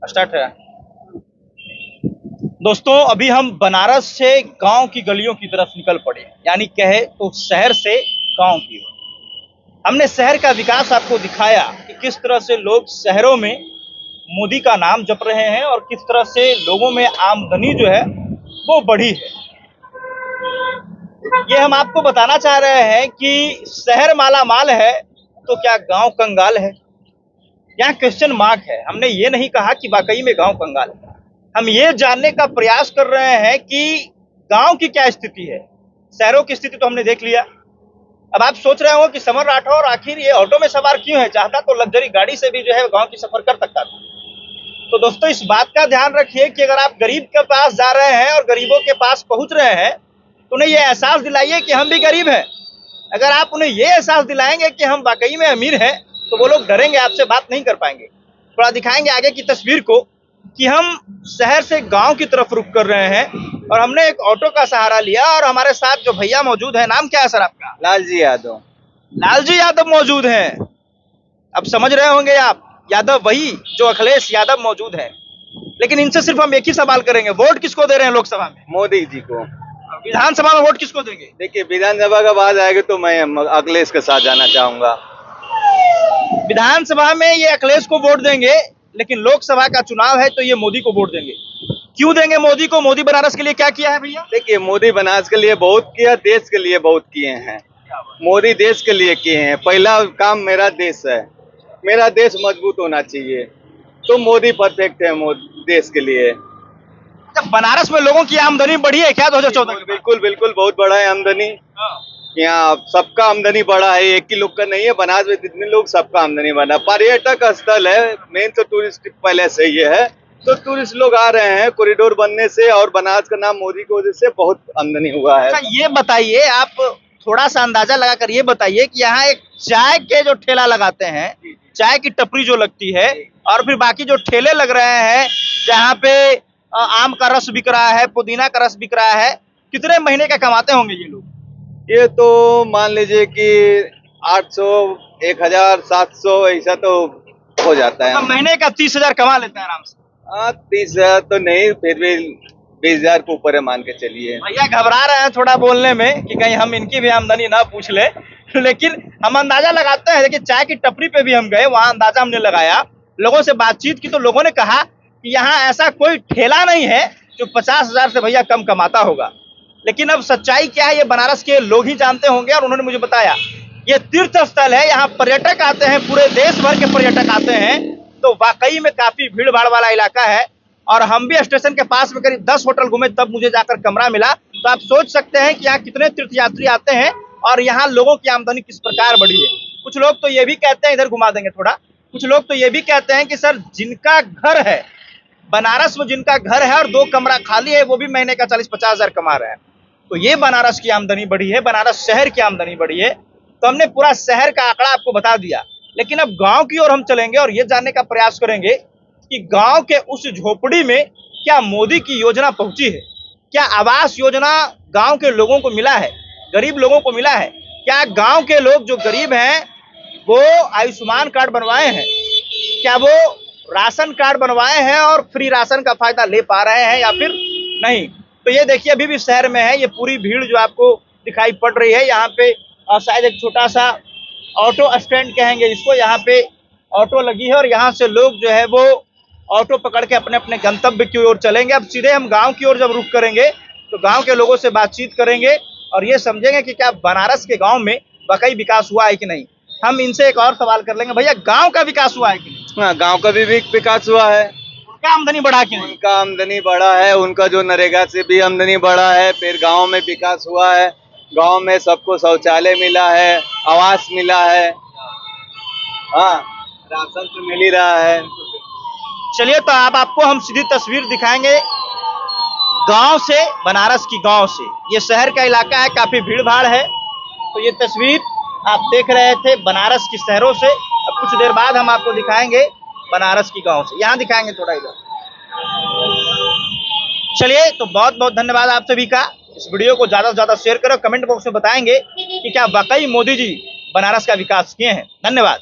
Start है। दोस्तों, अभी हम बनारस से गांव की गलियों की तरफ निकल पड़े, यानी कहे तो शहर से गांव की ओर। हमने शहर का विकास आपको दिखाया कि किस तरह से लोग शहरों में मोदी का नाम जप रहे हैं और किस तरह से लोगों में आमदनी जो है वो बढ़ी है। ये हम आपको बताना चाह रहे हैं कि शहर माला माल है तो क्या गांव कंगाल है। यहाँ क्वेश्चन मार्क है। हमने ये नहीं कहा कि वाकई में गांव कंगाल है। हम ये जानने का प्रयास कर रहे हैं कि गांव की क्या स्थिति है। शहरों की स्थिति तो हमने देख लिया। अब आप सोच रहे हो कि समर राठौर आखिर ये ऑटो में सवार क्यों है, चाहता तो लग्जरी गाड़ी से भी जो है गांव की सफर कर सकता था। तो दोस्तों, इस बात का ध्यान रखिए कि अगर आप गरीब के पास जा रहे हैं और गरीबों के पास पहुंच रहे हैं तो उन्हें ये एहसास दिलाइए कि हम भी गरीब हैं। अगर आप उन्हें ये एहसास दिलाएंगे कि हम वाकई में अमीर हैं तो वो लोग डरेंगे, आपसे बात नहीं कर पाएंगे। थोड़ा दिखाएंगे आगे की तस्वीर को कि हम शहर से गांव की तरफ रुख कर रहे हैं और हमने एक ऑटो का सहारा लिया और हमारे साथ जो भैया मौजूद है, नाम क्या है सर आपका? लालजी यादव। लालजी यादव मौजूद हैं। अब समझ रहे होंगे आप, यादव वही जो अखिलेश यादव मौजूद है। लेकिन इनसे सिर्फ हम एक ही सवाल करेंगे, वोट किसको दे रहे हैं लोकसभा में? मोदी जी को। विधानसभा में वोट किसको देंगे? देखिए, विधानसभा का बात आएगा तो मैं अखिलेश के साथ जाना चाहूंगा। विधानसभा में ये अखिलेश को वोट देंगे, लेकिन लोकसभा का चुनाव है तो ये मोदी को वोट देंगे। क्यों देंगे मोदी को? मोदी बनारस के लिए क्या किया है भैया? देखिए, मोदी बनारस के लिए बहुत किया, देश के लिए बहुत किए हैं। मोदी देश के लिए किए हैं। पहला काम मेरा देश है, मेरा देश मजबूत होना चाहिए, तो मोदी परफेक्ट है देश के लिए। जब बनारस में लोगों की आमदनी बढ़ी है क्या 2014 में? बिल्कुल बिल्कुल, बहुत बड़ा है आमदनी। यहाँ सबका आमदनी बढ़ा है, एक ही लोग का नहीं है। बनारस में जितने लोग, सबका आमदनी बढ़ा। पर्यटक स्थल है, मेन तो टूरिस्ट पहले से ही है, तो टूरिस्ट लोग आ रहे हैं कॉरिडोर बनने से, और बनारस का नाम मोदी की वजह से बहुत आमदनी हुआ है। अच्छा, ये बताइए, आप थोड़ा सा अंदाजा लगाकर ये बताइए कि यहाँ एक चाय के जो ठेला लगाते हैं, चाय की टपरी जो लगती है, और फिर बाकी जो ठेले लग रहे हैं जहाँ पे आम का रस बिक रहा है, पुदीना का रस बिक रहा है, कितने महीने का कमाते होंगे ये लोग? ये तो मान लीजिए कि 800, 1000, 700 ऐसा तो हो जाता है। तो महीने का 30,000 कमा लेते हैं आराम से। 30,000 तो नहीं, फिर भी 20,000 के ऊपर है, मान के चलिए। भैया घबरा रहे हैं थोड़ा बोलने में कि कहीं हम इनकी भी आमदनी ना पूछ ले, लेकिन हम अंदाजा लगाते हैं। देखिए, चाय की टपरी पे भी हम गए, वहां अंदाजा हमने लगाया, लोगों से बातचीत की तो लोगों ने कहा कि यहाँ ऐसा कोई ठेला नहीं है जो 50,000 से भैया कम कमाता होगा। लेकिन अब सच्चाई क्या है ये बनारस के लोग ही जानते होंगे, और उन्होंने मुझे बताया ये तीर्थ स्थल है, यहाँ पर्यटक आते हैं, पूरे देश भर के पर्यटक आते हैं, तो वाकई में काफी भीड़ भाड़ वाला इलाका है। और हम भी स्टेशन के पास में करीब 10 होटल घूमे, तब मुझे जाकर कमरा मिला। तो आप सोच सकते हैं कि यहाँ कितने तीर्थयात्री आते हैं और यहाँ लोगों की आमदनी किस प्रकार बढ़ी है। कुछ लोग तो ये भी कहते हैं, इधर घुमा देंगे थोड़ा, कुछ लोग तो ये भी कहते हैं कि सर, जिनका घर है बनारस में, जिनका घर है और 2 कमरा खाली है, वो भी महीने का 40-50 हजार कमा रहे हैं। तो ये बनारस की आमदनी बढ़ी है, बनारस शहर की आमदनी बढ़ी है। तो हमने पूरा शहर का आंकड़ा आपको बता दिया, लेकिन अब गांव की ओर हम चलेंगे और ये जानने का प्रयास करेंगे कि गांव के उस झोपड़ी में क्या मोदी की योजना पहुंची है, क्या आवास योजना गांव के लोगों को मिला है, गरीब लोगों को मिला है, क्या गांव के लोग जो गरीब हैं वो आयुष्मान कार्ड बनवाए हैं, क्या वो राशन कार्ड बनवाए हैं और फ्री राशन का फायदा ले पा रहे हैं या फिर नहीं। तो ये देखिए, अभी भी शहर में है ये पूरी भीड़ जो आपको दिखाई पड़ रही है। यहाँ पे शायद एक छोटा सा ऑटो स्टैंड कहेंगे इसको, यहाँ पे ऑटो लगी है और यहाँ से लोग जो है वो ऑटो पकड़ के अपने अपने गंतव्य की ओर चलेंगे। अब सीधे हम गांव की ओर जब रुख करेंगे तो गांव के लोगों से बातचीत करेंगे और ये समझेंगे कि क्या बनारस के गांव में वाकई विकास हुआ है कि नहीं। हम इनसे एक और सवाल कर लेंगे, भैया गांव का विकास हुआ है कि नहीं? हाँ, गांव का भी विकास हुआ है। उनका आमदनी बढ़ा कि नहीं? उनका आमदनी बढ़ा है, उनका जो नरेगा से भी आमदनी बढ़ा है। फिर गांव में विकास हुआ है, गांव में सबको शौचालय मिला है, आवास मिला है, हाँ, राशन तो मिल ही रहा है। चलिए, तो आपको हम सीधी तस्वीर दिखाएंगे गांव से, बनारस की गांव से। ये शहर का इलाका है, काफी भीड़ भाड़ है। तो ये तस्वीर आप देख रहे थे बनारस की शहरों से। अब कुछ देर बाद हम आपको दिखाएंगे बनारस की गांव से, यहाँ दिखाएंगे थोड़ा इधर। चलिए, तो बहुत बहुत धन्यवाद आप सभी का। इस वीडियो को ज्यादा से ज्यादा शेयर करो, कमेंट बॉक्स में बताएंगे कि क्या वाकई मोदी जी बनारस का विकास किए हैं। धन्यवाद।